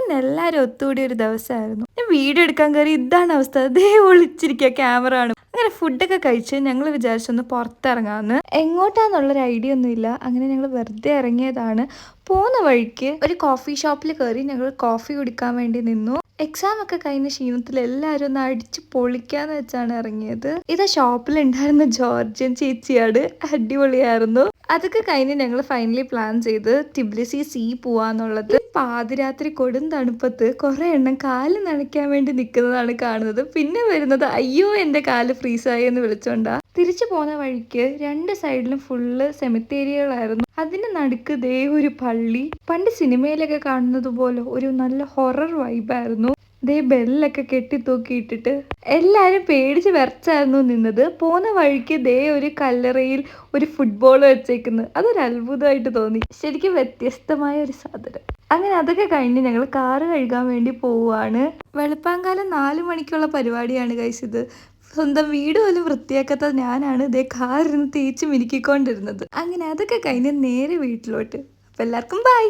ഇന്ന് എല്ലാവരും ഒത്തുകൂടിയ ഒരു ദിവസമായിരുന്നു. ഞാൻ വീഡിയോ എടുക്കാൻ കയറി ഇതാണ് അവസ്ഥ. അതേ ഒളിച്ചിരിക്കുക ക്യാമറ ആണ്. അങ്ങനെ ഫുഡൊക്കെ കഴിച്ച് ഞങ്ങൾ വിചാരിച്ചൊന്ന് പുറത്തിറങ്ങാമെന്ന്. എങ്ങോട്ടാന്നുള്ളൊരു ഐഡിയ ഒന്നും ഇല്ല. അങ്ങനെ ഞങ്ങൾ വെറുതെ ഇറങ്ങിയതാണ്. പോകുന്ന വഴിക്ക് ഒരു കോഫി ഷോപ്പിൽ കയറി ഞങ്ങൾ കോഫി കുടിക്കാൻ വേണ്ടി നിന്നു. എക്സാം ഒക്കെ കഴിഞ്ഞ ക്ഷീണത്തിൽ എല്ലാവരും ഒന്ന് അടിച്ച് പൊളിക്കാന്ന് വെച്ചാണ് ഇറങ്ങിയത്. ഇതാ ഷോപ്പിലുണ്ടായിരുന്ന ജോർജിയൻ ചേച്ചിയാണ്. അടിപൊളിയായിരുന്നു. അതൊക്കെ കഴിഞ്ഞ് ഞങ്ങൾ ഫൈനലി പ്ലാൻ ചെയ്ത് ടിബ്ലിസി സീ പോവാന്നുള്ളത്. പാതിരാത്രി കൊടും തണുപ്പത്ത് കുറെ എണ്ണം കാല് നനയ്ക്കാൻ വേണ്ടി നിൽക്കുന്നതാണ് കാണുന്നത്. പിന്നെ വരുന്നത് അയ്യോ എന്റെ കാല് ഫ്രീസായി എന്ന് വിളിച്ചോണ്ടാ. തിരിച്ചു പോകുന്ന വഴിക്ക് രണ്ട് സൈഡിലും ഫുള്ള് സെമിത്തേരികളായിരുന്നു. അതിന്റെ നടുക്ക് ദേ ഒരു പള്ളി. പണ്ട് സിനിമയിലൊക്കെ കാണുന്നത് പോലെ ഒരു നല്ല ഹൊറർ വൈബായിരുന്നു. ദേ ബെല്ലൊക്കെ കെട്ടി തൂക്കിയിട്ടിട്ട് എല്ലാരും പേടിച്ച് വിറച്ചായിരുന്നു നിന്നത്. പോകുന്ന വഴിക്ക് ദേ ഒരു കല്ലറയിൽ ഒരു ഫുട്ബോൾ വെച്ചേക്കുന്നത് അതൊരു അത്ഭുതമായിട്ട് തോന്നി. ശരിക്കും വ്യത്യസ്തമായ ഒരു സാധനം. അങ്ങനെ അതൊക്കെ കഴിഞ്ഞ് ഞങ്ങൾ കാറ് കഴുകാൻ വേണ്ടി പോവുകയാണ്. വെളുപ്പാങ്കാലം 4 മണിക്കുള്ള പരിപാടിയാണ് കഴിച്ചത്. സ്വന്തം വീട് പോലും വൃത്തിയാക്കാത്ത ഞാനാണ് ഇതേ കാറിരുന്ന് തേച്ച് മിനുക്കിക്കൊണ്ടിരുന്നത്. അങ്ങനെ അതൊക്കെ കഴിഞ്ഞ് നേരെ വീട്ടിലോട്ട്. അപ്പം എല്ലാവർക്കും ബൈ.